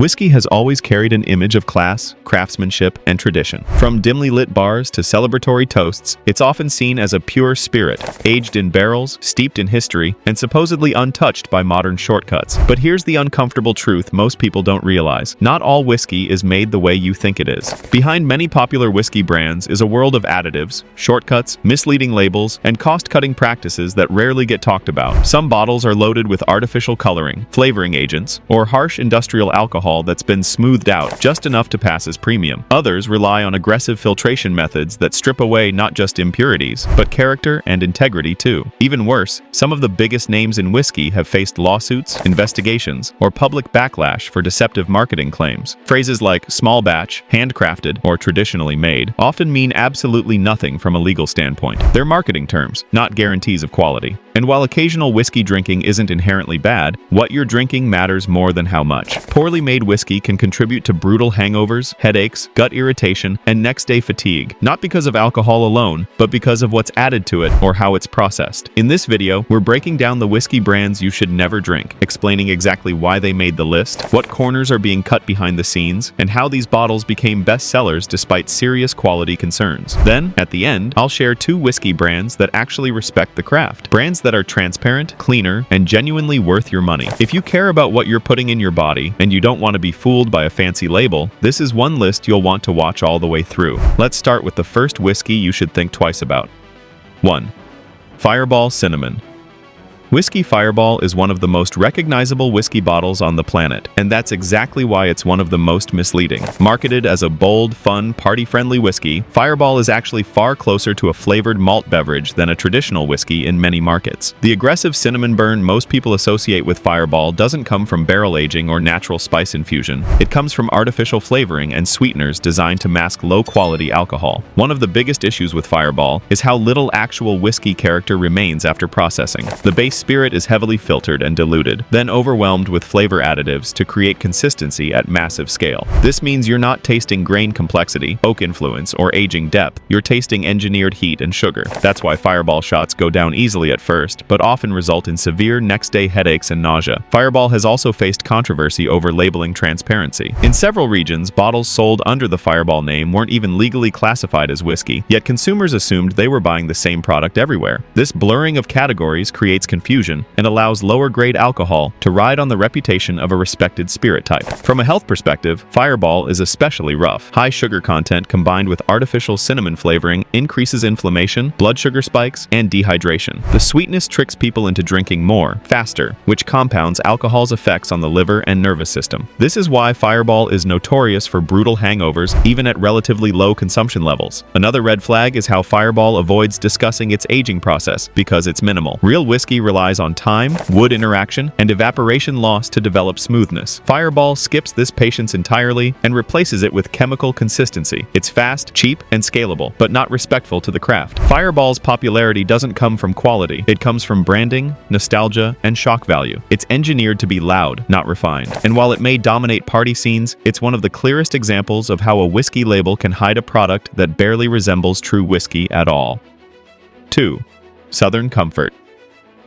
Whiskey has always carried an image of class, craftsmanship, and tradition. From dimly lit bars to celebratory toasts, it's often seen as a pure spirit, aged in barrels, steeped in history, and supposedly untouched by modern shortcuts. But here's the uncomfortable truth most people don't realize. Not all whiskey is made the way you think it is. Behind many popular whiskey brands is a world of additives, shortcuts, misleading labels, and cost-cutting practices that rarely get talked about. Some bottles are loaded with artificial coloring, flavoring agents, or harsh industrial alcohol that's been smoothed out just enough to pass as premium. Others rely on aggressive filtration methods that strip away not just impurities, but character and integrity too. Even worse, some of the biggest names in whiskey have faced lawsuits, investigations, or public backlash for deceptive marketing claims. Phrases like small batch, handcrafted, or traditionally made often mean absolutely nothing from a legal standpoint. They're marketing terms, not guarantees of quality. And while occasional whiskey drinking isn't inherently bad, what you're drinking matters more than how much. Poorly made whiskey can contribute to brutal hangovers, headaches, gut irritation, and next-day fatigue, not because of alcohol alone, but because of what's added to it or how it's processed. In this video, we're breaking down the whiskey brands you should never drink, explaining exactly why they made the list, what corners are being cut behind the scenes, and how these bottles became bestsellers despite serious quality concerns. Then, at the end, I'll share 2 whiskey brands that actually respect the craft. Brands that are transparent, cleaner, and genuinely worth your money. If you care about what you're putting in your body and you don't want to be fooled by a fancy label, this is one list you'll want to watch all the way through. Let's start with the first whiskey you should think twice about. 1. Fireball Cinnamon. Whiskey Fireball is one of the most recognizable whiskey bottles on the planet, and that's exactly why it's one of the most misleading. Marketed as a bold, fun, party-friendly whiskey, Fireball is actually far closer to a flavored malt beverage than a traditional whiskey in many markets. The aggressive cinnamon burn most people associate with Fireball doesn't come from barrel aging or natural spice infusion. It comes from artificial flavoring and sweeteners designed to mask low-quality alcohol. One of the biggest issues with Fireball is how little actual whiskey character remains after processing. The base spirit is heavily filtered and diluted, then overwhelmed with flavor additives to create consistency at massive scale. This means you're not tasting grain complexity, oak influence, or aging depth. You're tasting engineered heat and sugar. That's why Fireball shots go down easily at first, but often result in severe next-day headaches and nausea. Fireball has also faced controversy over labeling transparency. In several regions, bottles sold under the Fireball name weren't even legally classified as whiskey, yet consumers assumed they were buying the same product everywhere. This blurring of categories creates confusion and allows lower-grade alcohol to ride on the reputation of a respected spirit type. From a health perspective, Fireball is especially rough. High sugar content combined with artificial cinnamon flavoring increases inflammation, blood sugar spikes, and dehydration. The sweetness tricks people into drinking more, faster, which compounds alcohol's effects on the liver and nervous system. This is why Fireball is notorious for brutal hangovers, even at relatively low consumption levels. Another red flag is how Fireball avoids discussing its aging process because it's minimal. Real whiskey relies on time, wood interaction, and evaporation loss to develop smoothness. Fireball skips this patience entirely and replaces it with chemical consistency. It's fast, cheap, and scalable, but not respectful to the craft. Fireball's popularity doesn't come from quality. It comes from branding, nostalgia, and shock value. It's engineered to be loud, not refined. And while it may dominate party scenes, it's one of the clearest examples of how a whiskey label can hide a product that barely resembles true whiskey at all. 2. Southern Comfort.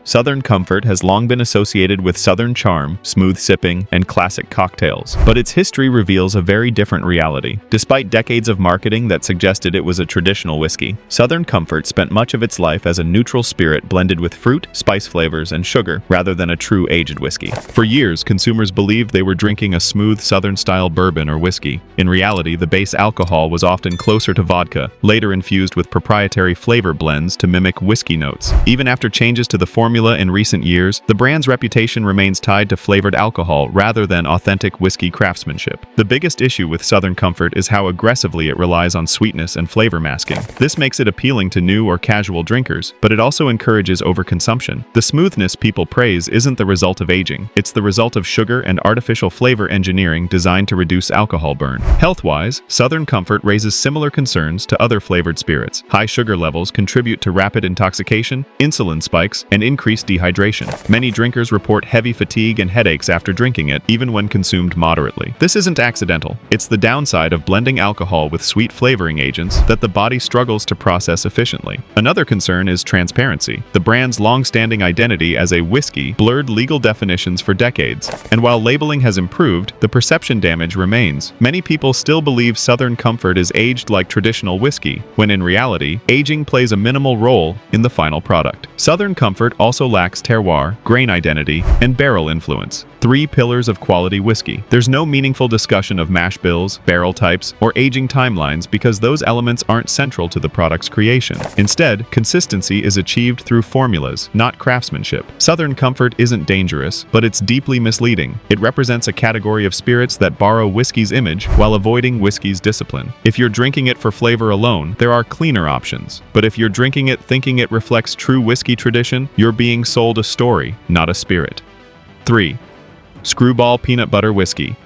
Southern Comfort has long been associated with Southern charm, smooth sipping, and classic cocktails, but its history reveals a very different reality. Despite decades of marketing that suggested it was a traditional whiskey, Southern Comfort spent much of its life as a neutral spirit blended with fruit, spice flavors, and sugar, rather than a true aged whiskey. For years, consumers believed they were drinking a smooth Southern-style bourbon or whiskey. In reality, the base alcohol was often closer to vodka, later infused with proprietary flavor blends to mimic whiskey notes. Even after changes to the formula in recent years, the brand's reputation remains tied to flavored alcohol rather than authentic whiskey craftsmanship. The biggest issue with Southern Comfort is how aggressively it relies on sweetness and flavor masking. This makes it appealing to new or casual drinkers, but it also encourages overconsumption. The smoothness people praise isn't the result of aging. It's the result of sugar and artificial flavor engineering designed to reduce alcohol burn. Health-wise, Southern Comfort raises similar concerns to other flavored spirits. High sugar levels contribute to rapid intoxication, insulin spikes, and increased increased dehydration. Many drinkers report heavy fatigue and headaches after drinking it, even when consumed moderately. This isn't accidental. It's the downside of blending alcohol with sweet flavoring agents that the body struggles to process efficiently. Another concern is transparency. The brand's long-standing identity as a whiskey blurred legal definitions for decades, and while labeling has improved, the perception damage remains. Many people still believe Southern Comfort is aged like traditional whiskey, when in reality, aging plays a minimal role in the final product. Southern Comfort also lacks terroir, grain identity, and barrel influence. 3 pillars of quality whiskey. There's no meaningful discussion of mash bills, barrel types, or aging timelines because those elements aren't central to the product's creation. Instead, consistency is achieved through formulas, not craftsmanship. Southern Comfort isn't dangerous, but it's deeply misleading. It represents a category of spirits that borrow whiskey's image while avoiding whiskey's discipline. If you're drinking it for flavor alone, there are cleaner options. But if you're drinking it thinking it reflects true whiskey tradition, you're being sold a story, not a spirit. 3. Screwball Peanut Butter Whiskey.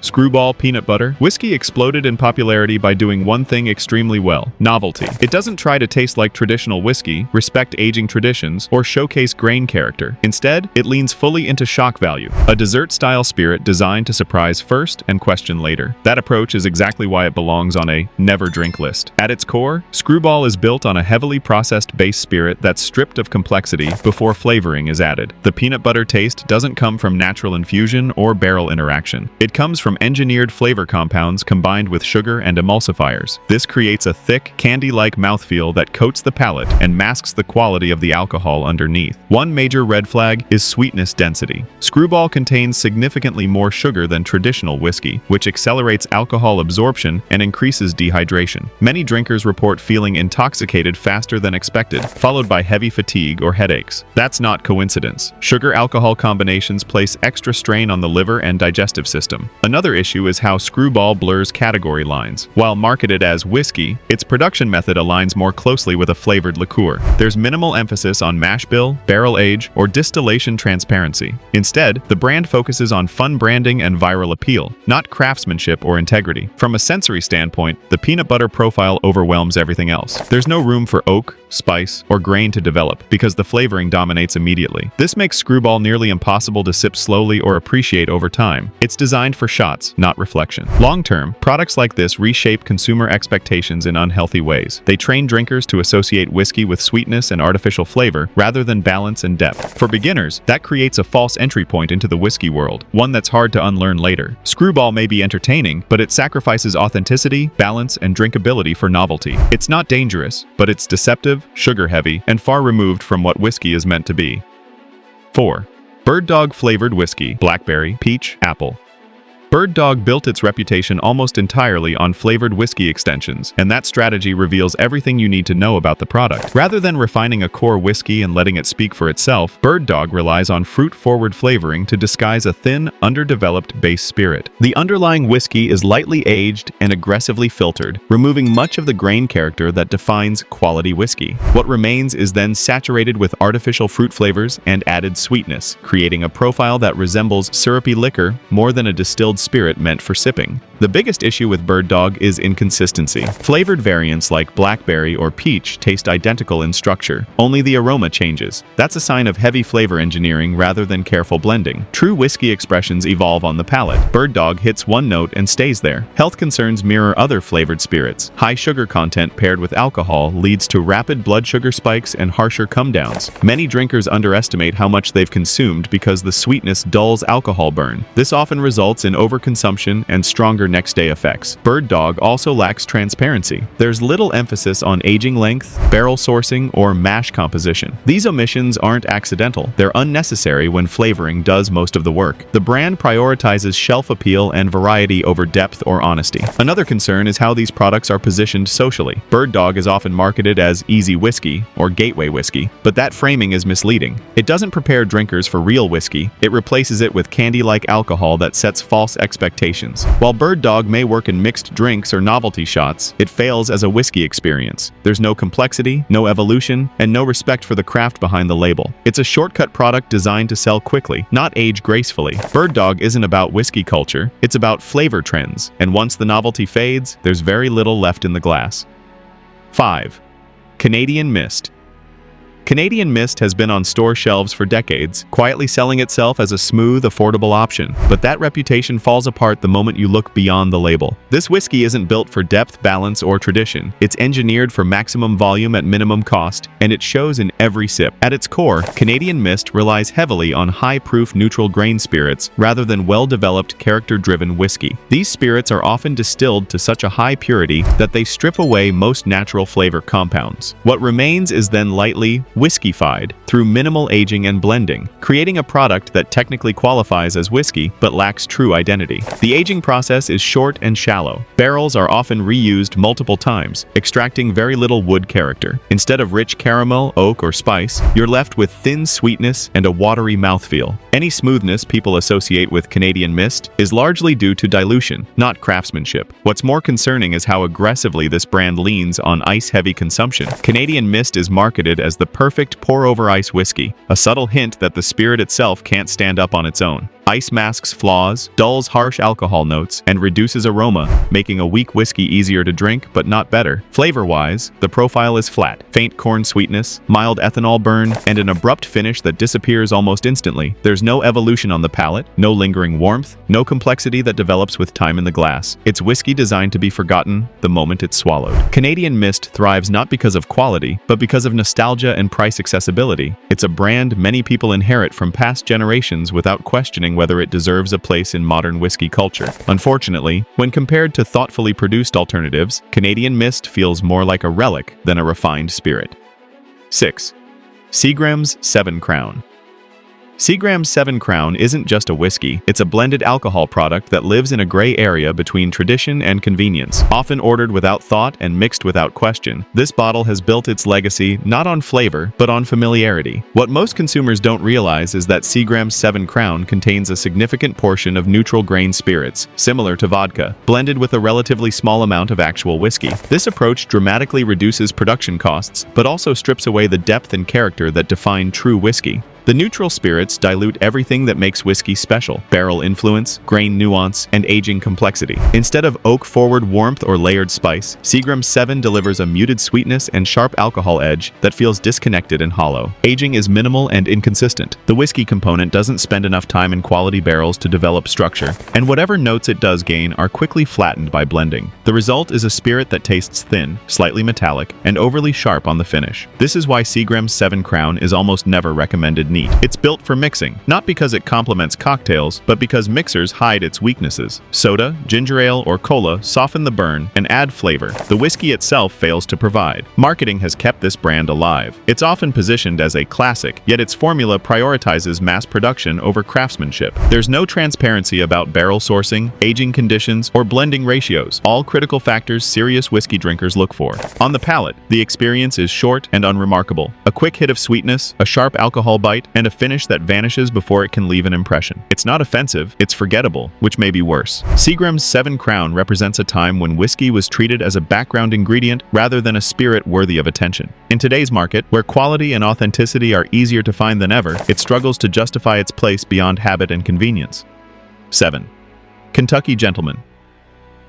Screwball peanut butter whiskey exploded in popularity by doing one thing extremely well: novelty. It doesn't try to taste like traditional whiskey, respect aging traditions, or showcase grain character. Instead, it leans fully into shock value, a dessert-style spirit designed to surprise first and question later. That approach is exactly why it belongs on a never-drink list. At its core, Screwball is built on a heavily processed base spirit that's stripped of complexity before flavoring is added. The peanut butter taste doesn't come from natural infusion or barrel interaction. It comes from engineered flavor compounds combined with sugar and emulsifiers. This creates a thick, candy-like mouthfeel that coats the palate and masks the quality of the alcohol underneath. One major red flag is sweetness density. Screwball contains significantly more sugar than traditional whiskey, which accelerates alcohol absorption and increases dehydration. Many drinkers report feeling intoxicated faster than expected, followed by heavy fatigue or headaches. That's not coincidence. Sugar-alcohol combinations place extra strain on the liver and digestive system. Another issue is how Screwball blurs category lines. While marketed as whiskey, its production method aligns more closely with a flavored liqueur. There's minimal emphasis on mash bill, barrel age, or distillation transparency. Instead, the brand focuses on fun branding and viral appeal, not craftsmanship or integrity. From a sensory standpoint, the peanut butter profile overwhelms everything else. There's no room for oak, spice, or grain to develop because the flavoring dominates immediately. This makes Screwball nearly impossible to sip slowly or appreciate over time. It's designed for shots, not reflection. Long-term, products like this reshape consumer expectations in unhealthy ways. They train drinkers to associate whiskey with sweetness and artificial flavor rather than balance and depth. For beginners, that creates a false entry point into the whiskey world, one that's hard to unlearn later. Screwball may be entertaining, but it sacrifices authenticity, balance, and drinkability for novelty. It's not dangerous, but it's deceptive, sugar-heavy, and far removed from what whiskey is meant to be. 4. Bird Dog Flavored Whiskey, Blackberry, Peach, Apple. Bird Dog built its reputation almost entirely on flavored whiskey extensions, and that strategy reveals everything you need to know about the product. Rather than refining a core whiskey and letting it speak for itself, Bird Dog relies on fruit-forward flavoring to disguise a thin, underdeveloped base spirit. The underlying whiskey is lightly aged and aggressively filtered, removing much of the grain character that defines quality whiskey. What remains is then saturated with artificial fruit flavors and added sweetness, creating a profile that resembles syrupy liquor more than a distilled spirit meant for sipping. The biggest issue with Bird Dog is inconsistency. Flavored variants like blackberry or peach taste identical in structure, only the aroma changes. That's a sign of heavy flavor engineering rather than careful blending. True whiskey expressions evolve on the palate. Bird Dog hits one note and stays there. Health concerns mirror other flavored spirits. High sugar content paired with alcohol leads to rapid blood sugar spikes and harsher come-downs. Many drinkers underestimate how much they've consumed because the sweetness dulls alcohol burn. This often results in overconsumption and stronger next-day effects. Bird Dog also lacks transparency. There's little emphasis on aging length, barrel sourcing, or mash composition. These omissions aren't accidental. They're unnecessary when flavoring does most of the work. The brand prioritizes shelf appeal and variety over depth or honesty. Another concern is how these products are positioned socially. Bird Dog is often marketed as easy whiskey or gateway whiskey, but that framing is misleading. It doesn't prepare drinkers for real whiskey. It replaces it with candy-like alcohol that sets false expectations. While Bird Dog may work in mixed drinks or novelty shots, it fails as a whiskey experience. There's no complexity, no evolution, and no respect for the craft behind the label. It's a shortcut product designed to sell quickly, not age gracefully. Bird Dog isn't about whiskey culture, it's about flavor trends, and once the novelty fades, there's very little left in the glass. 5. Canadian Mist. Canadian Mist has been on store shelves for decades, quietly selling itself as a smooth, affordable option. But that reputation falls apart the moment you look beyond the label. This whiskey isn't built for depth, balance, or tradition. It's engineered for maximum volume at minimum cost, and it shows in every sip. At its core, Canadian Mist relies heavily on high-proof neutral grain spirits rather than well-developed, character-driven whiskey. These spirits are often distilled to such a high purity that they strip away most natural flavor compounds. What remains is then lightly whiskeyfied through minimal aging and blending, creating a product that technically qualifies as whiskey but lacks true identity. The aging process is short and shallow. Barrels are often reused multiple times, extracting very little wood character. Instead of rich caramel, oak, or spice, you're left with thin sweetness and a watery mouthfeel. Any smoothness people associate with Canadian Mist is largely due to dilution, not craftsmanship. What's more concerning is how aggressively this brand leans on ice-heavy consumption. Canadian Mist is marketed as the perfect pour-over-ice whiskey, a subtle hint that the spirit itself can't stand up on its own. Ice masks flaws, dulls harsh alcohol notes, and reduces aroma, making a weak whiskey easier to drink but not better. Flavor-wise, the profile is flat, faint corn sweetness, mild ethanol burn, and an abrupt finish that disappears almost instantly. There's no evolution on the palate, no lingering warmth, no complexity that develops with time in the glass. It's whiskey designed to be forgotten the moment it's swallowed. Canadian Mist thrives not because of quality, but because of nostalgia and price accessibility. It's a brand many people inherit from past generations without questioning whether it deserves a place in modern whiskey culture. Unfortunately, when compared to thoughtfully produced alternatives, Canadian Mist feels more like a relic than a refined spirit. 6. Seagram's 7 Crown. Seagram's 7 Crown isn't just a whiskey, it's a blended alcohol product that lives in a gray area between tradition and convenience. Often ordered without thought and mixed without question, this bottle has built its legacy not on flavor, but on familiarity. What most consumers don't realize is that Seagram's 7 Crown contains a significant portion of neutral grain spirits, similar to vodka, blended with a relatively small amount of actual whiskey. This approach dramatically reduces production costs, but also strips away the depth and character that define true whiskey. The neutral spirits dilute everything that makes whiskey special: barrel influence, grain nuance, and aging complexity. Instead of oak-forward warmth or layered spice, Seagram's 7 delivers a muted sweetness and sharp alcohol edge that feels disconnected and hollow. Aging is minimal and inconsistent. The whiskey component doesn't spend enough time in quality barrels to develop structure, and whatever notes it does gain are quickly flattened by blending. The result is a spirit that tastes thin, slightly metallic, and overly sharp on the finish. This is why Seagram's 7 Crown is almost never recommended neat. It's built for mixing, not because it complements cocktails, but because mixers hide its weaknesses. Soda, ginger ale, or cola soften the burn and add flavor the whiskey itself fails to provide. Marketing has kept this brand alive. It's often positioned as a classic, yet its formula prioritizes mass production over craftsmanship. There's no transparency about barrel sourcing, aging conditions, or blending ratios, all critical factors serious whiskey drinkers look for. On the palate, the experience is short and unremarkable. A quick hit of sweetness, a sharp alcohol bite, and a finish that vanishes before it can leave an impression. It's not offensive, it's forgettable, which may be worse. Seagram's 7 Crown represents a time when whiskey was treated as a background ingredient rather than a spirit worthy of attention. In today's market, where quality and authenticity are easier to find than ever, it struggles to justify its place beyond habit and convenience. 7. Kentucky Gentleman.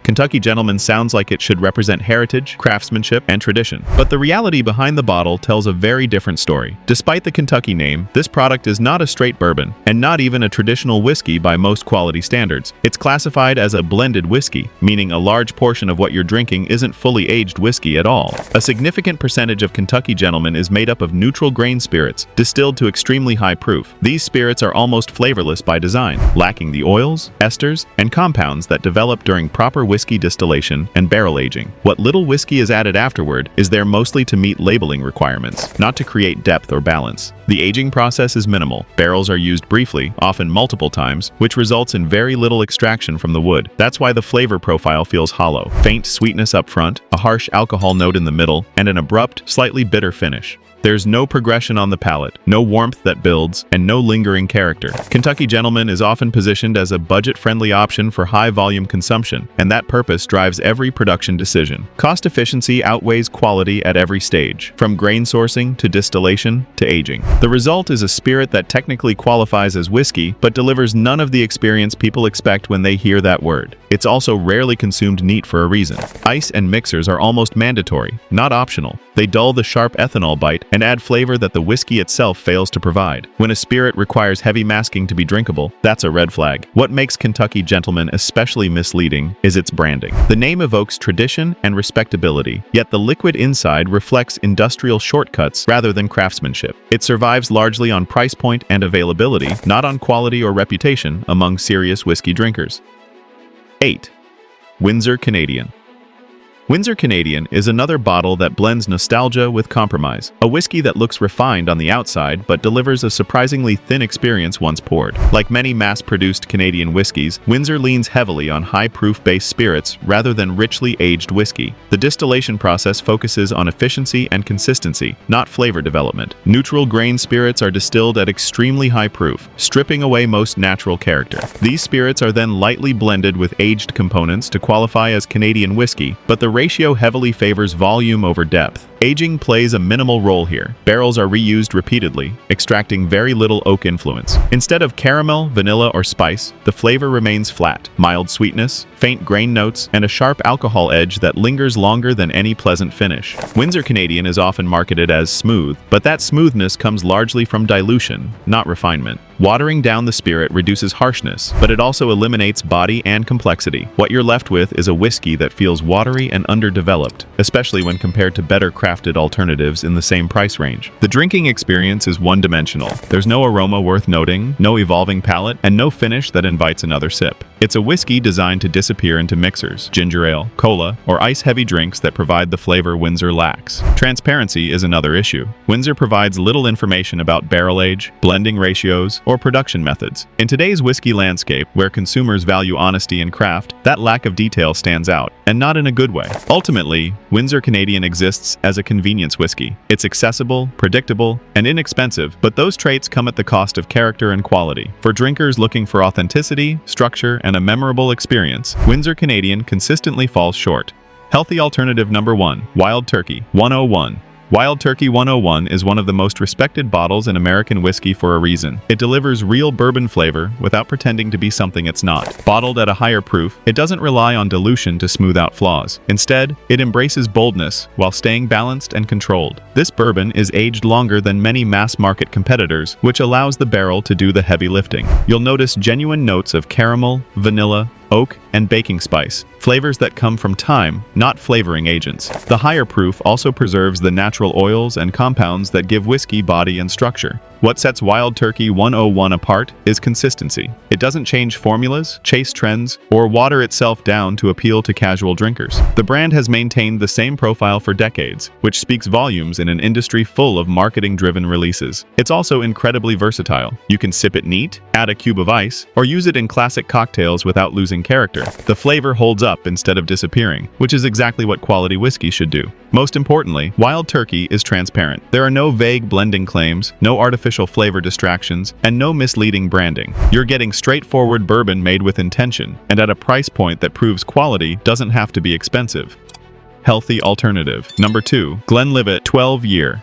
Kentucky Gentleman sounds like it should represent heritage, craftsmanship, and tradition. But the reality behind the bottle tells a very different story. Despite the Kentucky name, this product is not a straight bourbon, and not even a traditional whiskey by most quality standards. It's classified as a blended whiskey, meaning a large portion of what you're drinking isn't fully aged whiskey at all. A significant percentage of Kentucky Gentleman is made up of neutral grain spirits, distilled to extremely high proof. These spirits are almost flavorless by design, lacking the oils, esters, and compounds that develop during proper whiskey distillation and barrel aging. What little whiskey is added afterward is there mostly to meet labeling requirements, not to create depth or balance. The aging process is minimal. Barrels are used briefly, often multiple times, which results in very little extraction from the wood. That's why the flavor profile feels hollow. Faint sweetness up front, a harsh alcohol note in the middle, and an abrupt, slightly bitter finish. There's no progression on the palate, no warmth that builds, and no lingering character. Kentucky Gentleman is often positioned as a budget-friendly option for high-volume consumption, and that purpose drives every production decision. Cost efficiency outweighs quality at every stage, from grain sourcing to distillation to aging. The result is a spirit that technically qualifies as whiskey, but delivers none of the experience people expect when they hear that word. It's also rarely consumed neat for a reason. Ice and mixers are almost mandatory, not optional. They dull the sharp ethanol bite and add flavor that the whiskey itself fails to provide. When a spirit requires heavy masking to be drinkable, that's a red flag. What makes Kentucky Gentleman especially misleading is its branding. The name evokes tradition and respectability, yet the liquid inside reflects industrial shortcuts rather than craftsmanship. It survives largely on price point and availability, not on quality or reputation among serious whiskey drinkers. 8. Windsor Canadian. Windsor Canadian is another bottle that blends nostalgia with compromise. A whiskey that looks refined on the outside but delivers a surprisingly thin experience once poured. Like many mass-produced Canadian whiskeys, Windsor leans heavily on high-proof base spirits rather than richly aged whiskey. The distillation process focuses on efficiency and consistency, not flavor development. Neutral grain spirits are distilled at extremely high proof, stripping away most natural character. These spirits are then lightly blended with aged components to qualify as Canadian whiskey, but the ratio heavily favors volume over depth. Aging plays a minimal role here. Barrels are reused repeatedly, extracting very little oak influence. Instead of caramel, vanilla, or spice, the flavor remains flat. Mild sweetness, faint grain notes, and a sharp alcohol edge that lingers longer than any pleasant finish. Windsor Canadian is often marketed as smooth, but that smoothness comes largely from dilution, not refinement. Watering down the spirit reduces harshness, but it also eliminates body and complexity. What you're left with is a whiskey that feels watery and underdeveloped, especially when compared to better crafted alternatives in the same price range. The drinking experience is one-dimensional. There's no aroma worth noting, no evolving palate, and no finish that invites another sip. It's a whiskey designed to disappear into mixers, ginger ale, cola, or ice-heavy drinks that provide the flavor Windsor lacks. Transparency is another issue. Windsor provides little information about barrel age, blending ratios, or production methods. In today's whiskey landscape, where consumers value honesty and craft, that lack of detail stands out, and not in a good way. Ultimately, Windsor Canadian exists as a convenience whiskey. It's accessible, predictable, and inexpensive, but those traits come at the cost of character and quality. For drinkers looking for authenticity, structure, and a memorable experience, Windsor Canadian consistently falls short. Healthy alternative number 1, Wild Turkey 101. Wild Turkey 101 is one of the most respected bottles in American whiskey for a reason. It delivers real bourbon flavor without pretending to be something it's not. Bottled at a higher proof, it doesn't rely on dilution to smooth out flaws. Instead, it embraces boldness while staying balanced and controlled. This bourbon is aged longer than many mass-market competitors, which allows the barrel to do the heavy lifting. You'll notice genuine notes of caramel, vanilla, oak, and baking spice, flavors that come from time, not flavoring agents. The higher proof also preserves the natural oils and compounds that give whiskey body and structure. What sets Wild Turkey 101 apart is consistency. It doesn't change formulas, chase trends, or water itself down to appeal to casual drinkers. The brand has maintained the same profile for decades, which speaks volumes in an industry full of marketing-driven releases. It's also incredibly versatile. You can sip it neat, add a cube of ice, or use it in classic cocktails without losing character. The flavor holds up instead of disappearing, which is exactly what quality whiskey should do. Most importantly, Wild Turkey is transparent. There are no vague blending claims, no artificial flavor distractions, and no misleading branding. You're getting straightforward bourbon made with intention, and at a price point that proves quality doesn't have to be expensive. Healthy alternative. Number 2, Glenlivet 12-Year.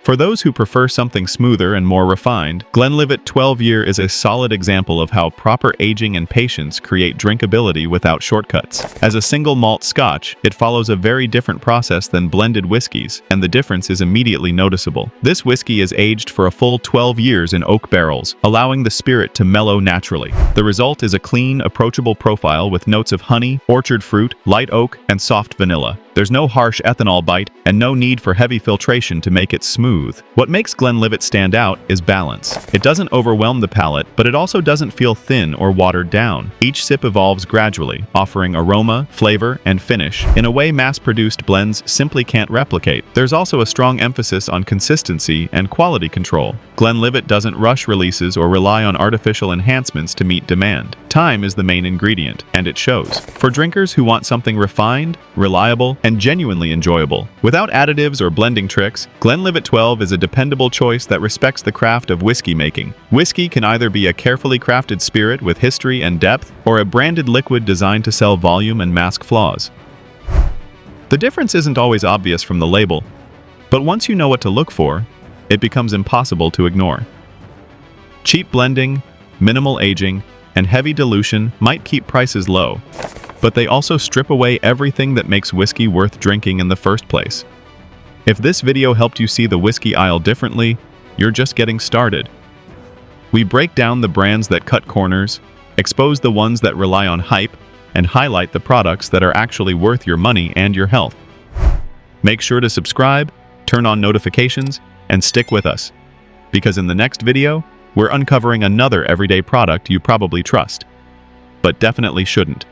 For those who prefer something smoother and more refined, Glenlivet 12-Year is a solid example of how proper aging and patience create drinkability without shortcuts. As a single malt scotch, it follows a very different process than blended whiskeys, and the difference is immediately noticeable. This whiskey is aged for a full 12 years in oak barrels, allowing the spirit to mellow naturally. The result is a clean, approachable profile with notes of honey, orchard fruit, light oak, and soft vanilla. There's no harsh ethanol bite and no need for heavy filtration to make it smooth. What makes Glenlivet stand out is balance. It doesn't overwhelm the palate, but it also doesn't feel thin or watered down. Each sip evolves gradually, offering aroma, flavor, and finish in a way mass-produced blends simply can't replicate. There's also a strong emphasis on consistency and quality control. Glenlivet doesn't rush releases or rely on artificial enhancements to meet demand. Time is the main ingredient, and it shows. For drinkers who want something refined, reliable, and genuinely enjoyable, without additives or blending tricks, Glenlivet 12 is a dependable choice that respects the craft of whiskey making. Whiskey can either be a carefully crafted spirit with history and depth, or a branded liquid designed to sell volume and mask flaws. The difference isn't always obvious from the label, but once you know what to look for, it becomes impossible to ignore. Cheap blending, minimal aging, and heavy dilution might keep prices low, but they also strip away everything that makes whiskey worth drinking in the first place. If this video helped you see the whiskey aisle differently, you're just getting started. We break down the brands that cut corners, expose the ones that rely on hype, and highlight the products that are actually worth your money and your health. Make sure to subscribe, turn on notifications, and stick with us, because in the next video, we're uncovering another everyday product you probably trust, but definitely shouldn't.